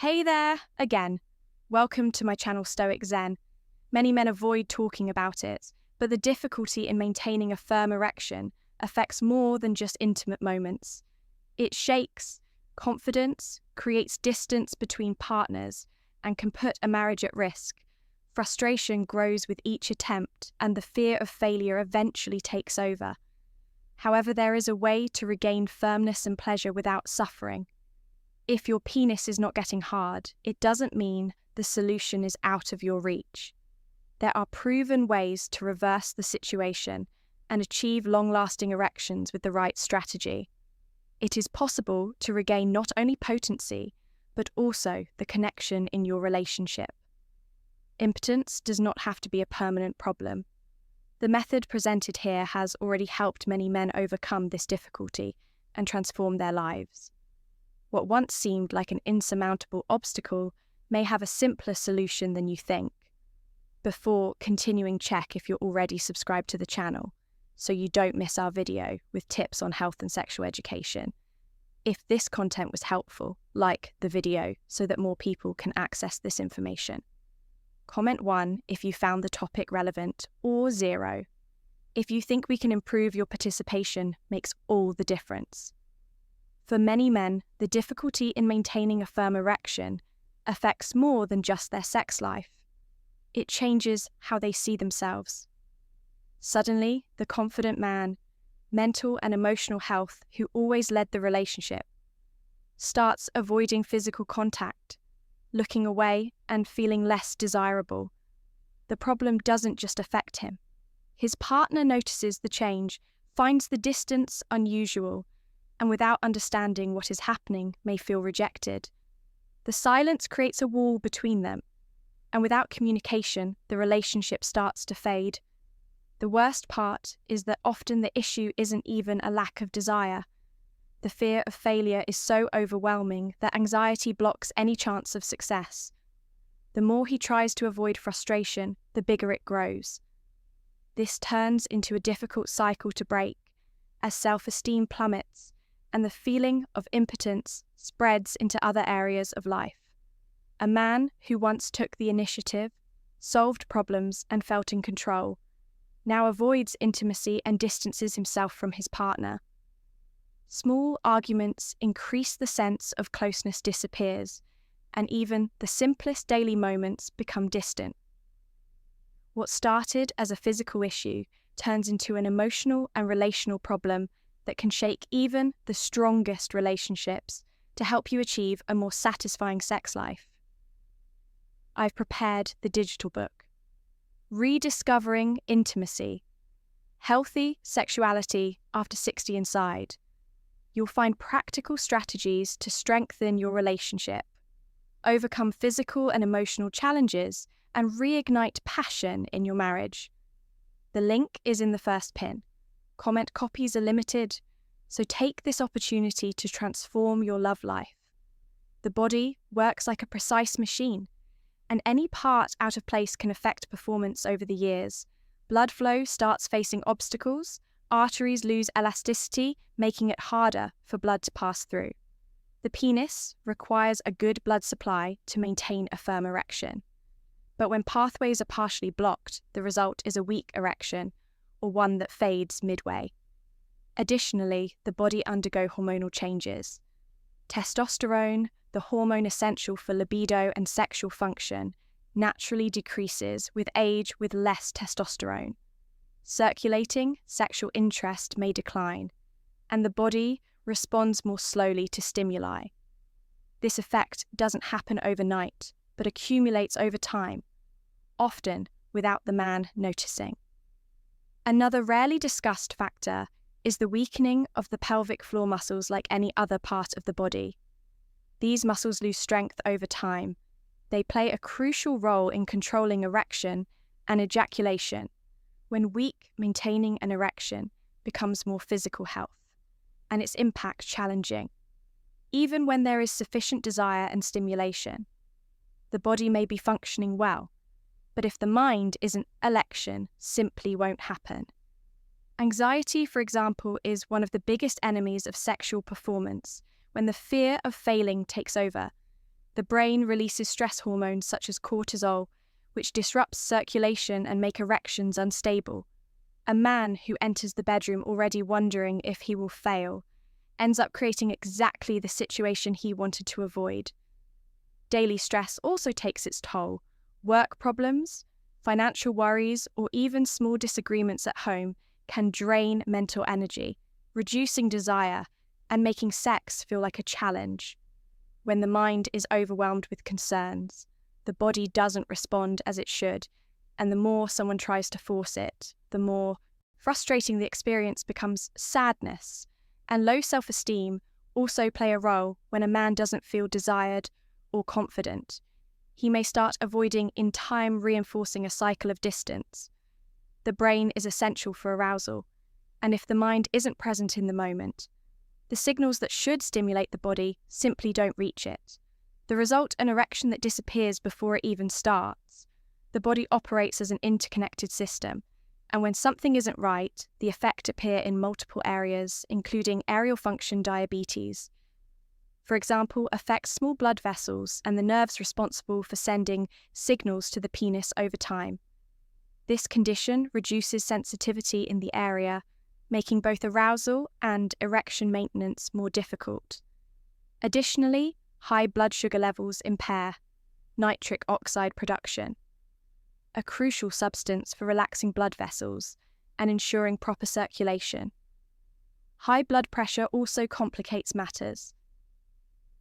Hey there, again. Welcome to my channel Stoic Zen. Many men avoid talking about it, but the difficulty in maintaining a firm erection affects more than just intimate moments. It shakes confidence, creates distance between partners, and can put a marriage at risk. Frustration grows with each attempt, and the fear of failure eventually takes over. However, there is a way to regain firmness and pleasure without suffering. If your penis is not getting hard, it doesn't mean the solution is out of your reach. There are proven ways to reverse the situation and achieve long-lasting erections with the right strategy. It is possible to regain not only potency, but also the connection in your relationship. Impotence does not have to be a permanent problem. The method presented here has already helped many men overcome this difficulty and transform their lives. What once seemed like an insurmountable obstacle may have a simpler solution than you think. Before continuing, check if you're already subscribed to the channel, so you don't miss our video with tips on health and sexual education. If this content was helpful, like the video so that more people can access this information. Comment 1 if you found the topic relevant, or 0 if you think we can improve your participation makes all the difference. For many men, the difficulty in maintaining a firm erection affects more than just their sex life. It changes how they see themselves. Suddenly, the confident man, mental and emotional health who always led the relationship, starts avoiding physical contact, looking away and feeling less desirable. The problem doesn't just affect him. His partner notices the change, finds the distance unusual, and without understanding what is happening may feel rejected. The silence creates a wall between them, and without communication, the relationship starts to fade. The worst part is that often the issue isn't even a lack of desire. The fear of failure is so overwhelming that anxiety blocks any chance of success. The more he tries to avoid frustration, the bigger it grows. This turns into a difficult cycle to break, as self-esteem plummets, and the feeling of impotence spreads into other areas of life. A man who once took the initiative, solved problems and felt in control, now avoids intimacy and distances himself from his partner. Small arguments increase, the sense of closeness disappears, and even the simplest daily moments become distant. What started as a physical issue turns into an emotional and relational problem that can shake even the strongest relationships to help you achieve a more satisfying sex life. I've prepared the digital book, Rediscovering Intimacy, Healthy Sexuality After 60 Inside. You'll find practical strategies to strengthen your relationship, overcome physical and emotional challenges, and reignite passion in your marriage. The link is in the first pin. Comment copies are limited, so take this opportunity to transform your love life. The body works like a precise machine, and any part out of place can affect performance over the years. Blood flow starts facing obstacles, arteries lose elasticity, making it harder for blood to pass through. The penis requires a good blood supply to maintain a firm erection. But when pathways are partially blocked, the result is a weak erection, or one that fades midway. Additionally, the body undergoes hormonal changes. Testosterone, the hormone essential for libido and sexual function, naturally decreases with age with less testosterone. Circulating sexual interest may decline, and the body responds more slowly to stimuli. This effect doesn't happen overnight, but accumulates over time, often without the man noticing. Another rarely discussed factor is the weakening of the pelvic floor muscles like any other part of the body. These muscles lose strength over time. They play a crucial role in controlling erection and ejaculation. When weak, maintaining an erection becomes more physical health, and its impact challenging. Even when there is sufficient desire and stimulation, the body may be functioning well, but if the mind isn't, election simply won't happen. Anxiety, for example, is one of the biggest enemies of sexual performance. When the fear of failing takes over, The brain releases stress hormones such as cortisol, which disrupts circulation and make erections unstable. A man who enters the bedroom already wondering if he will fail ends up creating exactly the situation he wanted to avoid. Daily stress also takes its toll. Work problems, financial worries, or even small disagreements at home can drain mental energy, reducing desire and making sex feel like a challenge. When the mind is overwhelmed with concerns, the body doesn't respond as it should, and the more someone tries to force it, the more frustrating the experience becomes. Sadness and low self-esteem also play a role when a man doesn't feel desired or confident. He may start avoiding in time, reinforcing a cycle of distance. The brain is essential for arousal, and if the mind isn't present in the moment, the signals that should stimulate the body simply don't reach it. The result, an erection that disappears before it even starts. The body operates as an interconnected system, and when something isn't right, the effect appear in multiple areas, including aerial function diabetes. For example, affects small blood vessels and the nerves responsible for sending signals to the penis over time. This condition reduces sensitivity in the area, making both arousal and erection maintenance more difficult. Additionally, high blood sugar levels impair nitric oxide production, a crucial substance for relaxing blood vessels and ensuring proper circulation. High blood pressure also complicates matters.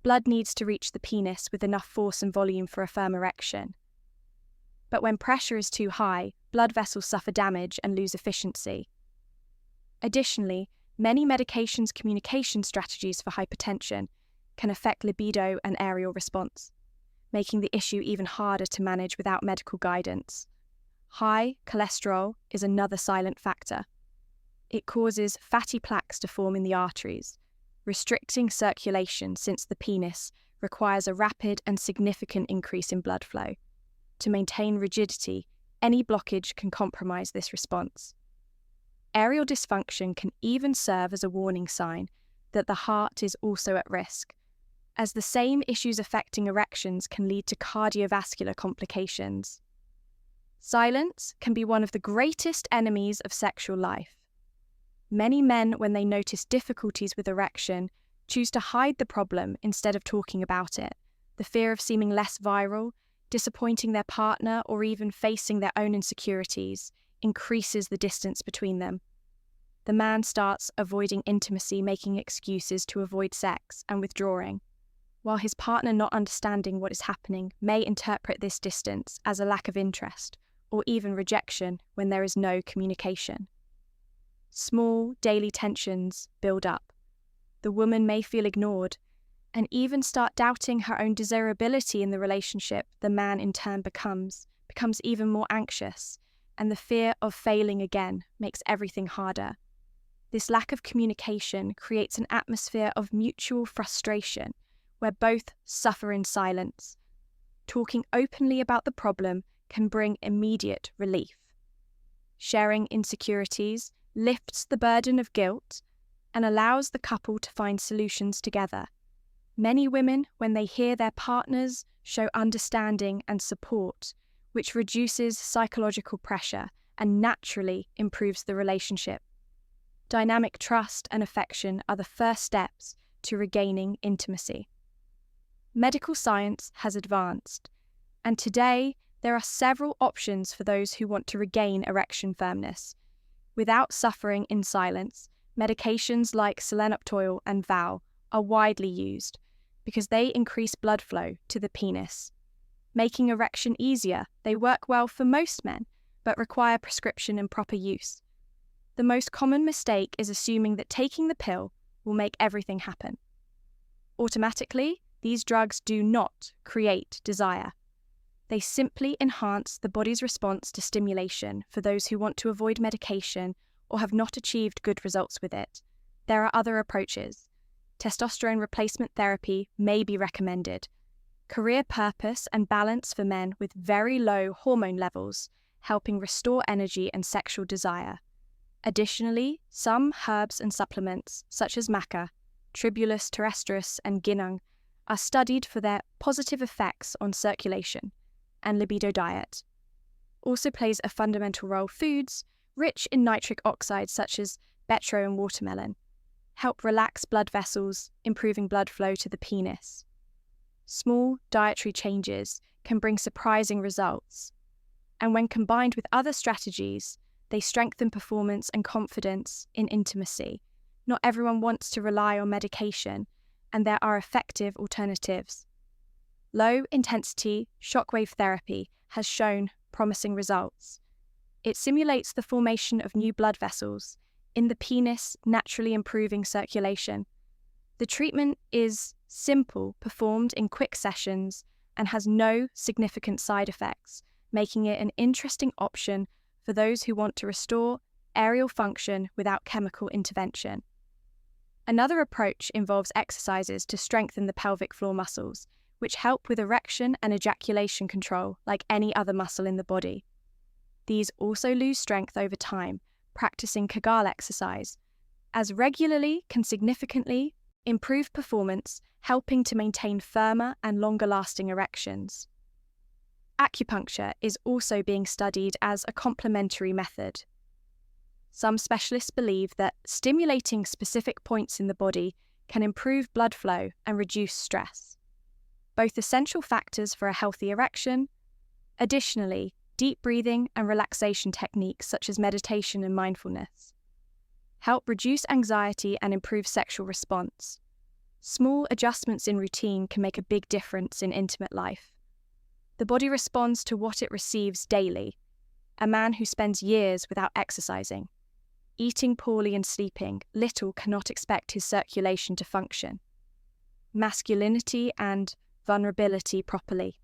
Blood needs to reach the penis with enough force and volume for a firm erection. But when pressure is too high, blood vessels suffer damage and lose efficiency. Additionally, many medications' communication strategies for hypertension can affect libido and aerial response, making the issue even harder to manage without medical guidance. High cholesterol is another silent factor. It causes fatty plaques to form in the arteries, restricting circulation since the penis requires a rapid and significant increase in blood flow. To maintain rigidity, any blockage can compromise this response. Aerial dysfunction can even serve as a warning sign that the heart is also at risk, as the same issues affecting erections can lead to cardiovascular complications. Silence can be one of the greatest enemies of sexual life. Many men, when they notice difficulties with erection, choose to hide the problem instead of talking about it. The fear of seeming less virile, disappointing their partner, or even facing their own insecurities increases the distance between them. The man starts avoiding intimacy, making excuses to avoid sex, and withdrawing, while his partner, not understanding what is happening, may interpret this distance as a lack of interest or even rejection when there is no communication. Small daily tensions build up. The woman may feel ignored and even start doubting her own desirability in the relationship. The man in turn becomes even more anxious, and the fear of failing again makes everything harder. This lack of communication creates an atmosphere of mutual frustration where both suffer in silence. Talking openly about the problem can bring immediate relief. Sharing insecurities lifts the burden of guilt and allows the couple to find solutions together. Many women, when they hear their partners show understanding and support, which reduces psychological pressure and naturally improves the relationship. Dynamic trust and affection are the first steps to regaining intimacy. Medical science has advanced, and today there are several options for those who want to regain erection firmness. Without suffering in silence, medications like Selenoptol and Val are widely used because they increase blood flow to the penis. Making erection easier, they work well for most men, but require prescription and proper use. The most common mistake is assuming that taking the pill will make everything happen. Automatically, these drugs do not create desire. They simply enhance the body's response to stimulation for those who want to avoid medication or have not achieved good results with it. There are other approaches. Testosterone replacement therapy may be recommended. Career purpose and balance for men with very low hormone levels, helping restore energy and sexual desire. Additionally, some herbs and supplements, such as maca, Tribulus terrestris, and ginung, are studied for their positive effects on circulation, and libido diet. Also plays a fundamental role foods rich in nitric oxide such as betro and watermelon, help relax blood vessels, improving blood flow to the penis. Small dietary changes can bring surprising results, and when combined with other strategies, they strengthen performance and confidence in intimacy. Not everyone wants to rely on medication, and there are effective alternatives. Low-intensity shockwave therapy has shown promising results. It simulates the formation of new blood vessels in the penis, naturally improving circulation. The treatment is simple, performed in quick sessions, and has no significant side effects, making it an interesting option for those who want to restore aerial function without chemical intervention. Another approach involves exercises to strengthen the pelvic floor muscles, which help with erection and ejaculation control like any other muscle in the body. These also lose strength over time, practicing Kegel exercise, as regularly can significantly improve performance, helping to maintain firmer and longer-lasting erections. Acupuncture is also being studied as a complementary method. Some specialists believe that stimulating specific points in the body can improve blood flow and reduce stress, both essential factors for a healthy erection. Additionally, deep breathing and relaxation techniques such as meditation and mindfulness help reduce anxiety and improve sexual response. Small adjustments in routine can make a big difference in intimate life. The body responds to what it receives daily. A man who spends years without exercising, eating poorly and sleeping little cannot expect his circulation to function. Masculinity and vulnerability properly.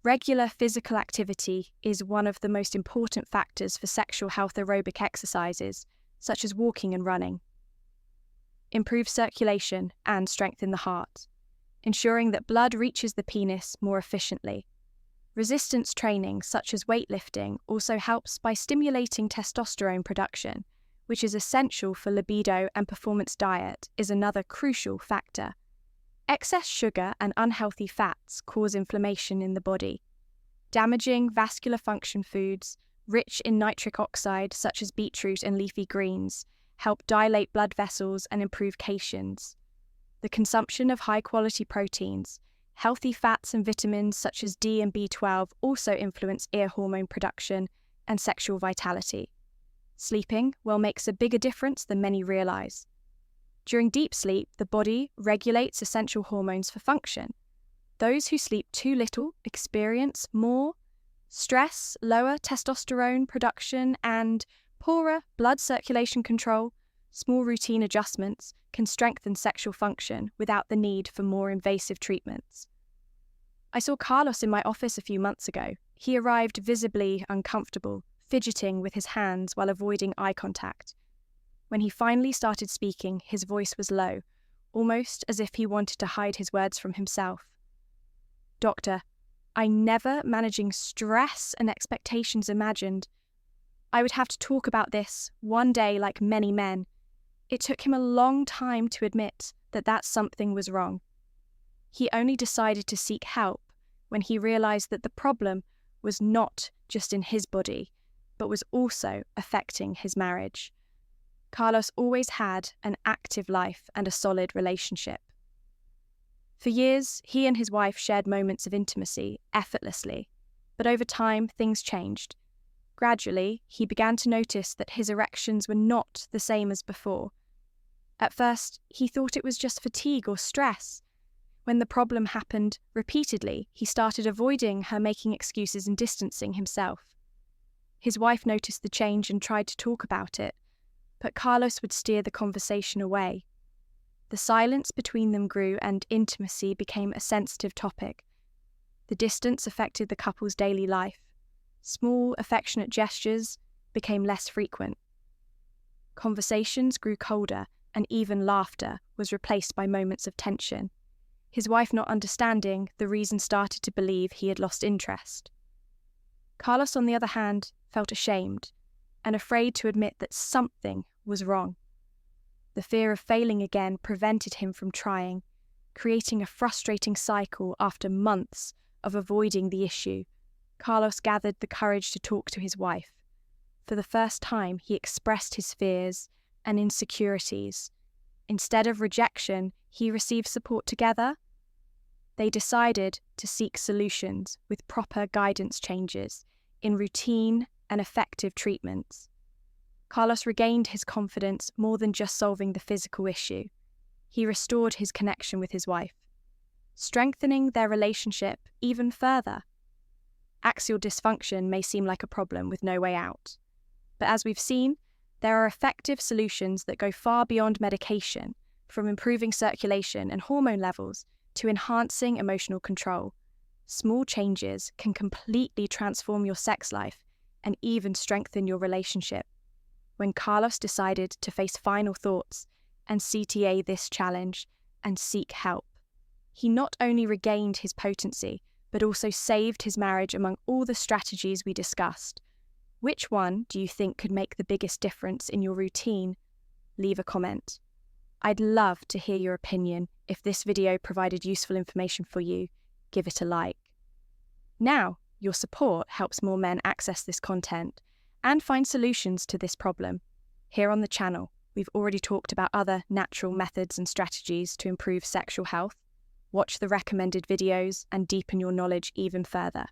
Regular physical activity is one of the most important factors for sexual health. Aerobic exercises, such as walking and running, improve circulation and strengthen the heart, ensuring that blood reaches the penis more efficiently. Resistance training, such as weightlifting, also helps by stimulating testosterone production, which is essential for libido, and performance. Diet is another crucial factor. Excess sugar and unhealthy fats cause inflammation in the body. Damaging vascular function foods, rich in nitric oxide, such as beetroot and leafy greens, help dilate blood vessels and improve cations. The consumption of high-quality proteins, healthy fats and vitamins such as D and B12 also influence ear hormone production and sexual vitality. Sleeping well makes a bigger difference than many realize. During deep sleep, the body regulates essential hormones for function. Those who sleep too little experience more stress, lower testosterone production, and poorer blood circulation control. Small routine adjustments can strengthen sexual function without the need for more invasive treatments. I saw Carlos in my office a few months ago. He arrived visibly uncomfortable, fidgeting with his hands while avoiding eye contact. When he finally started speaking, his voice was low, almost as if he wanted to hide his words from himself. "Doctor, I never managing stress and expectations imagined. I would have to talk about this one day like many men. It took him a long time to admit that something was wrong. He only decided to seek help when he realized that the problem was not just in his body, but was also affecting his marriage. Carlos always had an active life and a solid relationship. For years, he and his wife shared moments of intimacy effortlessly, but over time, things changed. Gradually, he began to notice that his erections were not the same as before. At first, he thought it was just fatigue or stress. When the problem happened repeatedly, he started avoiding her, making excuses and distancing himself. His wife noticed the change and tried to talk about it, but Carlos would steer the conversation away. The silence between them grew and intimacy became a sensitive topic. The distance affected the couple's daily life. Small, affectionate gestures became less frequent. Conversations grew colder, and even laughter was replaced by moments of tension. His wife, not understanding the reason, started to believe he had lost interest. Carlos, on the other hand, felt ashamed and afraid to admit that something was wrong. The fear of failing again prevented him from trying. creating a frustrating cycle after months of avoiding the issue. Carlos gathered the courage to talk to his wife. For the first time, he expressed his fears and insecurities. Instead of rejection, he received support together. They decided to seek solutions with proper guidance changes in routine and effective treatments. Carlos regained his confidence more than just solving the physical issue. He restored his connection with his wife, strengthening their relationship even further. Axial dysfunction may seem like a problem with no way out, but as we've seen, there are effective solutions that go far beyond medication, from improving circulation and hormone levels to enhancing emotional control. Small changes can completely transform your sex life and even strengthen your relationship. When Carlos decided to face final thoughts and CTA this challenge and seek help, he not only regained his potency, but also saved his marriage among all the strategies we discussed. Which one do you think could make the biggest difference in your routine? Leave a comment. I'd love to hear your opinion. If this video provided useful information for you, give it a like. Now, your support helps more men access this content and find solutions to this problem. Here on the channel, we've already talked about other natural methods and strategies to improve sexual health. Watch the recommended videos and deepen your knowledge even further.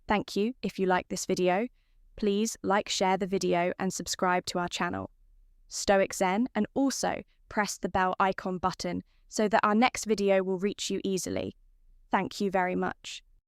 Thank you if you like this video. Please like, share the video and subscribe to our channel, Stoic Zen, and also press the bell icon button so that our next video will reach you easily. Thank you very much.